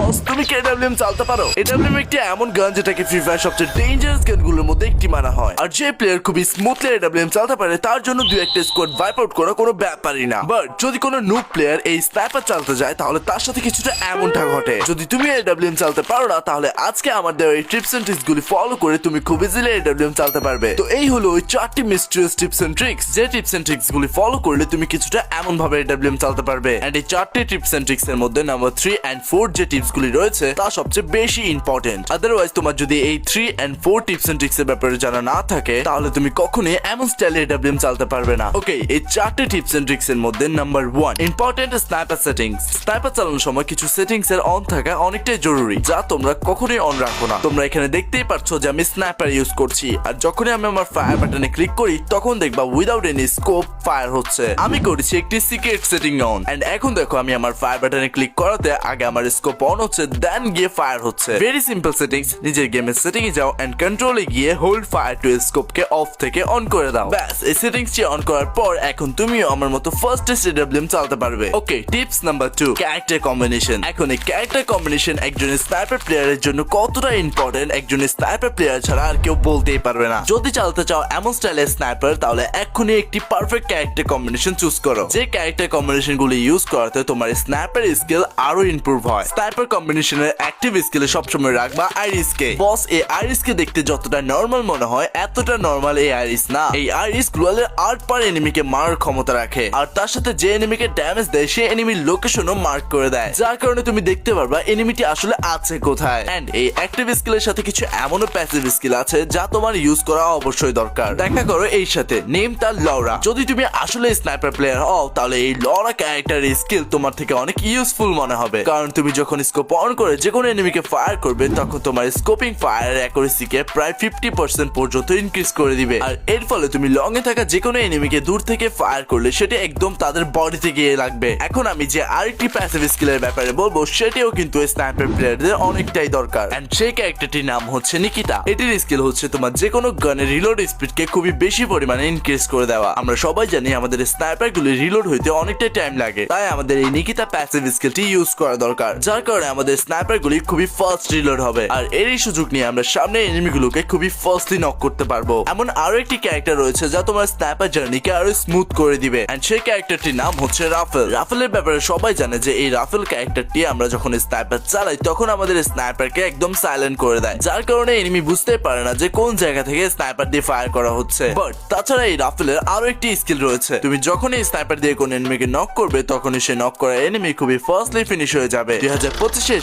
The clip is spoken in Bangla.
বস, তুমি কি এডব্লিউএম চালাতে পারো? এডব্লিউএম একটি এমন গান যেটাকে ফ্রি ফায়ার সবচেয়ে ডেঞ্জারাস গানগুলোর মধ্যে একটি মানা হয়। আর যে প্লেয়ার খুবই স্মুথলি এডব্লিউএম চালাতে পারে তার জন্য দুই একটা স্কোয়াড ওয়াইপ আউট করা কোনো ব্যাপারই না। বাট যদি কোনো নুব প্লেয়ার এই স্নাইপার চালাতে যায় তাহলে তার সাথে কিছুটা এমনটা ঘটে। যদি তুমি এডব্লিউএম চালাতে পারো না তাহলে আজকে আমার দেওয়া এই টিপস এন্ড ট্রিক্স গুলি ফলো করে তুমি খুব ইজিলি এডব্লিউএম চালাতে পারবে। তো এই হলো ওই 4টি মিস্টেরিয়াস টিপস এন্ড ট্রিক্স, যে টিপস এন্ড ট্রিক্স গুলি ফলো করলে তুমি কিছুটা এমন ভাবে এডব্লিউএম চালাতে পারবে। এন্ড এই 4টি টিপস এন্ড ট্রিক্স এর মধ্যে নাম্বার 3 এন্ড 4 যে টিপস গুলি রয়েছে তা সবচেয়ে বেশি ইম্পর্টেন্ট। আদারওয়াইজ তোমার যদি এই 3 এন্ড 4 টিপস এন্ড ট্রিক্স এর ব্যাপারে জানা না থাকে তাহলে তুমি কখনোই এমন স্টাইলে এডব্লিউএম চালাতে পারবে না। ওকে, এই 4টি টিপস এন্ড ট্রিক্স এর মধ্যে number 1, important sniper settings. Sniper চালানোর সময় কিছু সেটিংস এর অন থাকা অনেকটাই জরুরি, যা তোমরা কখনোই অন রাখো না। তোমরা এখানে দেখতেই পাচ্ছ যে আমি স্নাইপার ইউজ করছি, আর যখনই আমি আমার ফায়ার বাটনে ক্লিক করি তখন দেখবা উইদাউট এনি স্কোপ ফায়ার হচ্ছে। আমি করেছি একটি সিক্রেট সেটিং অন, এন্ড এখন দেখো আমি আমার ফায়ার বাটনে ক্লিক করাতে আগে আমার স্কোপ অন হচ্ছে, দেন গিয়ে ফায়ার হচ্ছে। Very simple settings. নিজের গেমের সেটিং এ যাও এন্ড কন্ট্রোলে গিয়ে হোল্ড ফায়ার টু স্কোপ কে অফ থেকে অন করে দাও। ব্যাস, এই সেটিংসটি অন করার পর এখন তুমিও আমার মতো ফার্স্ট এডব্লিউএম চালাতে পারবে। ওকে, টিপস নাম্বার 2, ক্যারেক্টার কম্বিনেশন। এখন এই ক্যারেক্টার কম্বিনেশন একজন স্নাইপার প্লেয়ারের জন্য কতটা ইম্পর্টেন্ট একজন স্নাইপার প্লেয়ার ছাড়া আর কেউ বলতেই পারবে না। যদি চালাতে চাও এমন স্টাইলের স্নাইপার তাহলে এক্ষুনি একটি পারফেক্ট ক্যারেক্টার কম্বিনেশন চুজ করো, যে ক্যারেক্টার কম্বিনেশন গুলি ইউজ করাতে তোমার স্নাইপার স্কিল আরো ইমপ্রুভ হয়। স্নাইপার কম্বিনেশনের অ্যাক্টিভ স্কিলে সবসময় রাখবা আইরিস কে। বস, এই আইরিস কে দেখতে যতটা নরমাল মনে হয় এতটা নরমাল এই আইরিস না। এই আইরিস গ্লোয়ালের 8 পার এনিমিকে মারার ক্ষমতা রাখে, আর তার সাথে যে এনিমিকে ড্যামেজ দেয় সে এনিমির লোকেশনও মার্ক করে দেয়, যার কারণে তুমি দেখতে পারবা এনিমিটি আসলে আছে কোথায়। এন্ড এই অ্যাক্টিভ স্কিলের সাথে কিছু এমনও প্যাসিভ স্কিল আছে যা তোমার ইউজ করা অবশ্যই দরকার। দেখা করো এই সাথে, নেম তার লরা। যদি তুমি আসলে স্নাইপার প্লেয়ার হও তাহলে এই লরা ক্যারেক্টারের স্কিল তোমার থেকে অনেক ইউজফুল মনে হবে, কারণ তুমি যখন স্কোপ অন করে যে কোনো এনিমিকে ফায়ার করবে তখন তোমার স্কোপিং ফায়ারের অ্যাকুরেসিকে প্রায় 50% পর্যন্ত ইনক্রিজ করে দিবে। আর এর ফলে তুমি লং এ থাকা যে কোনো এনিমিকে দূর থেকে ফায়ার করলে সেটা একদম তাদের বডিতে গিয়ে লাগবে। এখন আমি যে আরেকটি প্যাসিভ স্কিলের ব্যাপারে বলবো সেটিও কিন্তু স্নাইপার প্লেয়ারদের অনেকটাই দরকার, এন্ড সেই ক্যারেক্টারটির নাম হচ্ছে নিকিতা। এটির স্কিল হচ্ছে তোমার যে কোনো গানের রিলোড স্পিডকে খুবই বেশি পরিমাণে ইনক্রিজ করে দেওয়া। আমরা সবাই জানি আমাদের স্নাইপার গুলি রিলোড হইতে অনেকটাই টাইম লাগে, তাই আমাদের এই নিকিতা প্যাসিভ স্কিলটি ইউজ করা দরকার, যার কারণে আমাদের স্নাইপার গুলি খুবই ফাস্ট রিলোড হবে। আর এরই সুযোগ নিয়ে আমরা সামনে এনিমিগুলোকে খুবই ফাস্টলি নক করতে পারবো। এমন আরো একটি ক্যারেক্টার রয়েছে যা তোমার স্নাইপার জার্নিকে আরো স্মুথ করে দিবে, এন্ড সেই ক্যারেক্টারটির নাম হচ্ছে রাফেল। রাফেলের ব্যাপারে সবাই জানে যে এই রাফেল ক্যারেক্টারটি আমরা যখন স্নাইপার চালাই তখন আমাদের স্নাইপারকে একদম সাইলেন্ট করে দেয়, যার কারণে এনিমি বুঝতে পারে না যে কোন জায়গা থেকে স্নাইপার দিয়ে ফায়ার করা হচ্ছে। বাট তাছাড়া এই রাফেলের আরো একটি স্কিল রয়েছে, তুমি যখন এই স্নাইপার দিয়ে কোন এনিমিকে নক করবে তখনই সে নক করা এনিমি খুবই ফাস্টলি ফিনিশ হয়ে যাবে। 2025-এ